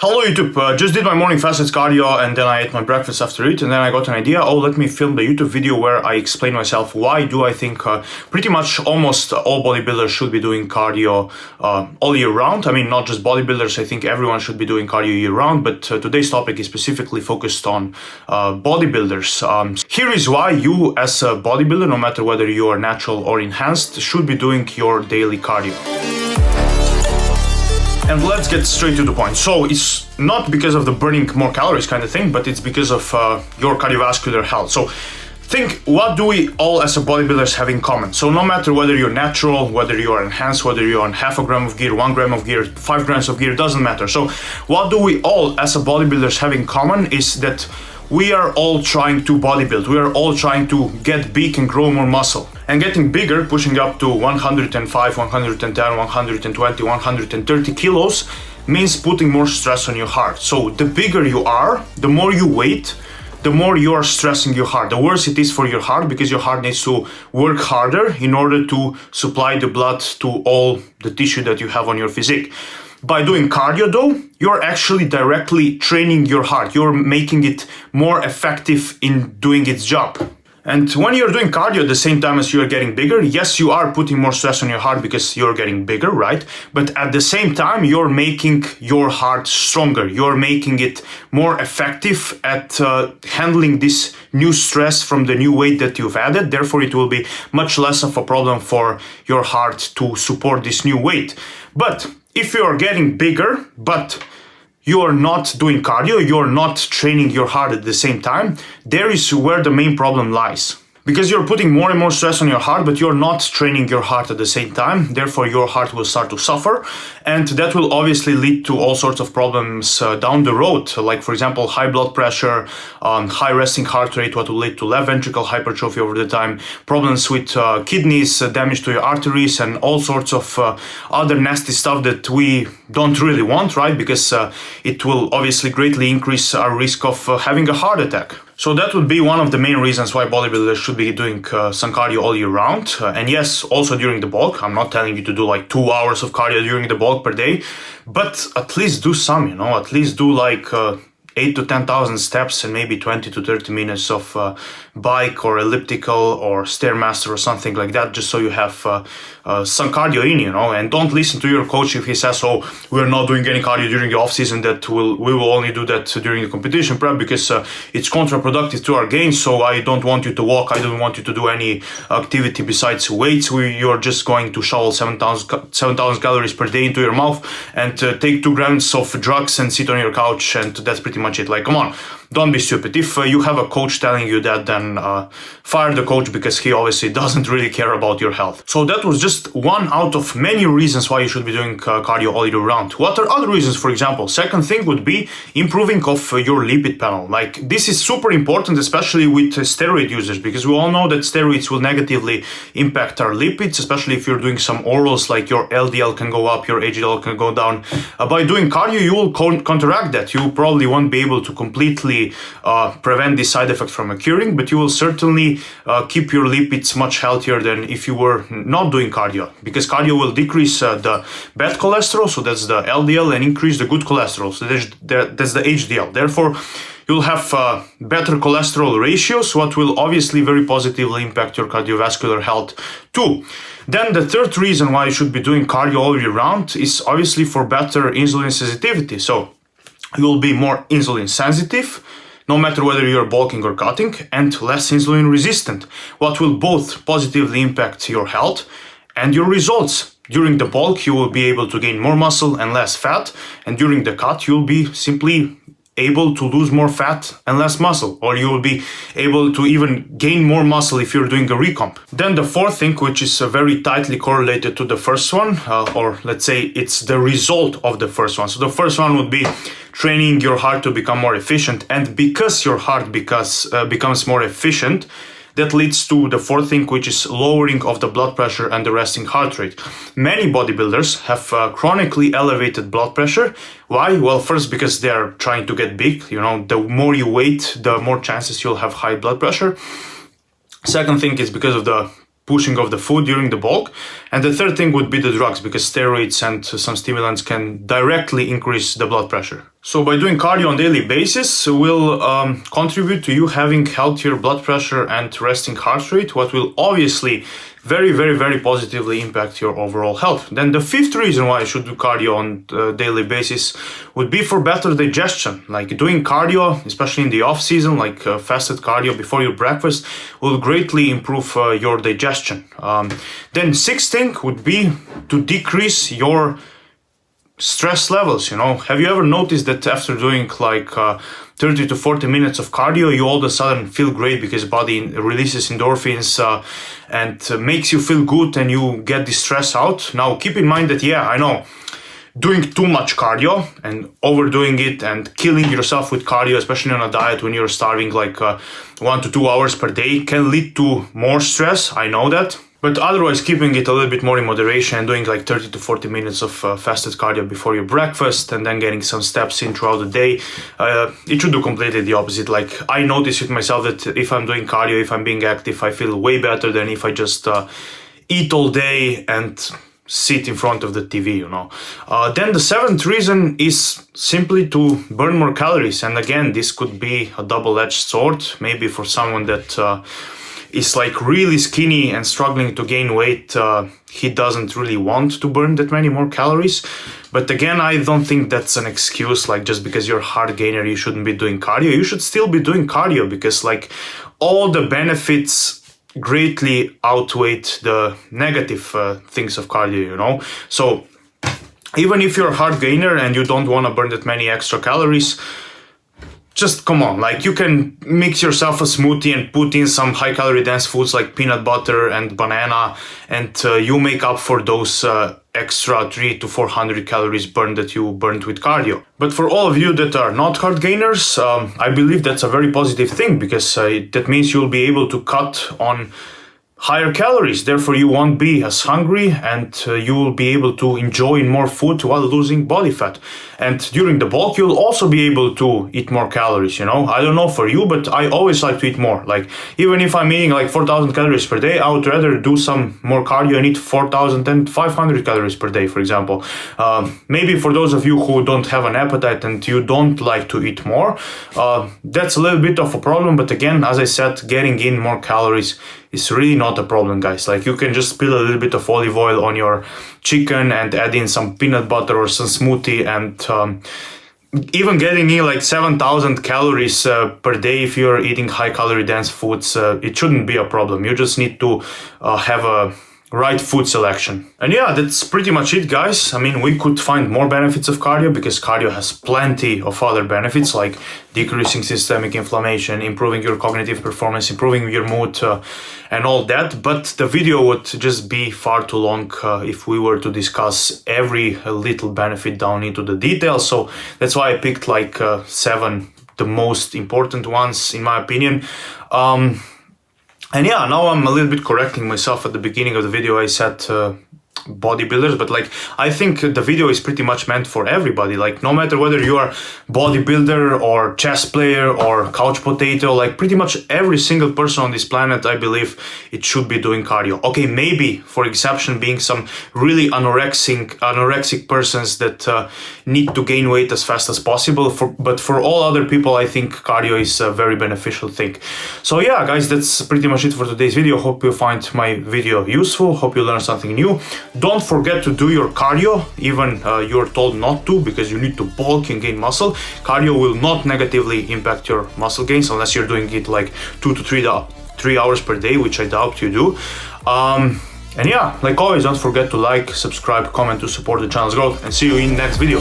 Hello YouTube, just did my morning fasted cardio and then I ate my breakfast after it, and then I got an idea, let me film the YouTube video where I explain myself why do I think pretty much almost all bodybuilders should be doing cardio all year round. I mean, not just bodybuilders, I think everyone should be doing cardio year round, but today's topic is specifically focused on bodybuilders. Here is why you as a bodybuilder, no matter whether you are natural or enhanced, should be doing your daily cardio. And let's get straight to the point. So it's not because of the burning more calories kind of thing, but it's because of your cardiovascular health. So think, what do we all as a bodybuilders have in common? So no matter whether you're natural, whether you are enhanced, whether you're on half a gram of gear, 1 gram of gear, 5 grams of gear, doesn't matter. So what do we all as a bodybuilders have in common is that we are all trying to bodybuild. We are all trying to get big and grow more muscle. And getting bigger, pushing up to 105, 110, 120, 130 kilos means putting more stress on your heart. So the bigger you are, the more you weigh, the more you are stressing your heart. The worse it is for your heart, because your heart needs to work harder in order to supply the blood to all the tissue that you have on your physique. By doing cardio though, you're actually directly training your heart. You're making it more effective in doing its job. And when you're doing cardio at the same time as you're getting bigger, yes, you are putting more stress on your heart because you're getting bigger, right? But at the same time, you're making your heart stronger. You're making it more effective at handling this new stress from the new weight that you've added. Therefore, it will be much less of a problem for your heart to support this new weight. But if you are getting bigger, but you're not doing cardio, you're not training your heart at the same time, there is where the main problem lies. Because you're putting more and more stress on your heart, but you're not training your heart at the same time. Therefore, your heart will start to suffer. And that will obviously lead to all sorts of problems down the road. Like, for example, high blood pressure, high resting heart rate, what will lead to left ventricle hypertrophy over the time, problems with kidneys, damage to your arteries, and all sorts of other nasty stuff that we don't really want, right? Because it will obviously greatly increase our risk of having a heart attack. So that would be one of the main reasons why bodybuilders should be doing some cardio all year round. And yes, also during the bulk. I'm not telling you to do like 2 hours of cardio during the bulk per day, but at least do some, at least do like 8 to 10,000 steps and maybe 20 to 30 minutes of bike or elliptical or Stairmaster or something like that, just so you have some cardio in, and don't listen to your coach if he says, we're not doing any cardio during the off season, that we will only do that during the competition prep because it's counterproductive to our gains. So I don't want you to walk. I don't want you to do any activity besides weights. You're just going to shovel 7,000 calories per day into your mouth and take 2 grams of drugs and sit on your couch, and that's pretty much it. Like, come on, don't be stupid. If you have a coach telling you that, then fire the coach, because he obviously doesn't really care about your health. So that was just one out of many reasons why you should be doing cardio all year round. What are other reasons? For example, second thing would be improving of your lipid panel. Like, this is super important, especially with steroid users, because we all know that steroids will negatively impact our lipids, especially if you're doing some orals, like your LDL can go up, your HDL can go down. By doing cardio, you will counteract that. You probably won't be able to completely prevent this side effect from occurring, but you will certainly keep your lipids much healthier than if you were not doing cardio, because cardio will decrease the bad cholesterol, so that's the LDL, and increase the good cholesterol, so that's the HDL. Therefore, you'll have better cholesterol ratios, what will obviously very positively impact your cardiovascular health too. Then the third reason why you should be doing cardio all year round is obviously for better insulin sensitivity. So you'll be more insulin sensitive, no matter whether you're bulking or cutting, and less insulin resistant, what will both positively impact your health and your results. During the bulk, you will be able to gain more muscle and less fat, and during the cut, you'll be simply able to lose more fat and less muscle, or you will be able to even gain more muscle if you're doing a recomp. Then the fourth thing, which is very tightly correlated to the first one, or let's say it's the result of the first one. So the first one would be training your heart to become more efficient, and because your heart becomes more efficient, that leads to the fourth thing, which is lowering of the blood pressure and the resting heart rate. Many bodybuilders have chronically elevated blood pressure. Why? Well, first, because they're trying to get big. The more you weigh, the more chances you'll have high blood pressure. Second thing is because of the pushing of the food during the bulk. And the third thing would be the drugs, because steroids and some stimulants can directly increase the blood pressure. So by doing cardio on a daily basis will contribute to you having healthier blood pressure and resting heart rate, what will obviously very positively impact your overall health. Then the fifth reason why I should do cardio on a daily basis would be for better digestion. Like doing cardio, especially in the off season, like fasted cardio before your breakfast, will greatly improve your digestion. Then sixth thing would be to decrease your stress levels. Have you ever noticed that after doing like 30 to 40 minutes of cardio, you all of a sudden feel great because body releases endorphins and makes you feel good and you get the stress out? Now keep in mind that, I know doing too much cardio and overdoing it and killing yourself with cardio, especially on a diet when you're starving like 1 to 2 hours per day, can lead to more stress. I know that. But otherwise, keeping it a little bit more in moderation and doing like 30 to 40 minutes of fasted cardio before your breakfast and then getting some steps in throughout the day, it should do completely the opposite. Like I notice with myself that if I'm doing cardio, if I'm being active, I feel way better than if I just eat all day and sit in front of the TV, Then the seventh reason is simply to burn more calories. And again, this could be a double-edged sword, maybe for someone that is like really skinny and struggling to gain weight. He doesn't really want to burn that many more calories. But again, I don't think that's an excuse, like just because you're a hard gainer, you shouldn't be doing cardio. You should still be doing cardio because like all the benefits greatly outweigh the negative things of cardio, So even if you're a hard gainer and you don't want to burn that many extra calories, just come on, like you can mix yourself a smoothie and put in some high calorie dense foods like peanut butter and banana, and you make up for those extra 300 to 400 calories burned that you burned with cardio. But for all of you that are not hard gainers, I believe that's a very positive thing, because that means you'll be able to cut on higher calories, therefore you won't be as hungry and you will be able to enjoy more food while losing body fat. And during the bulk you'll also be able to eat more calories, I don't know for you, but I always like to eat more. Like even if I'm eating like 4,000 calories per day, I would rather do some more cardio and eat 4,500 calories per day, for example. Maybe for those of you who don't have an appetite and you don't like to eat more, that's a little bit of a problem. But again, as I said, getting in more calories is really not a problem, guys. Like you can just spill a little bit of olive oil on your chicken and add in some peanut butter or some smoothie, and even getting in like 7,000 calories per day if you're eating high calorie dense foods, it shouldn't be a problem. You just need to have a right food selection. And that's pretty much it, guys. I mean, we could find more benefits of cardio because cardio has plenty of other benefits like decreasing systemic inflammation, improving your cognitive performance, improving your mood, and all that. But the video would just be far too long if we were to discuss every little benefit down into the details. So that's why I picked like 7, the most important ones in my opinion. And now I'm a little bit correcting myself. At the beginning of the video I said bodybuilders, but like I think the video is pretty much meant for everybody. Like no matter whether you are bodybuilder or chess player or couch potato, like pretty much every single person on this planet, I believe it should be doing cardio. Okay, maybe for exception being some really anorexic persons that need to gain weight as fast as possible. But for all other people, I think cardio is a very beneficial thing. So guys, that's pretty much it for today's video. Hope you find my video useful. Hope you learned something new. Don't forget to do your cardio, even you're told not to, because you need to bulk and gain muscle. Cardio will not negatively impact your muscle gains unless you're doing it like 2 to 3 hours per day, which I doubt you do. And like always, don't forget to like, subscribe, comment to support the channel's growth, and see you in next video.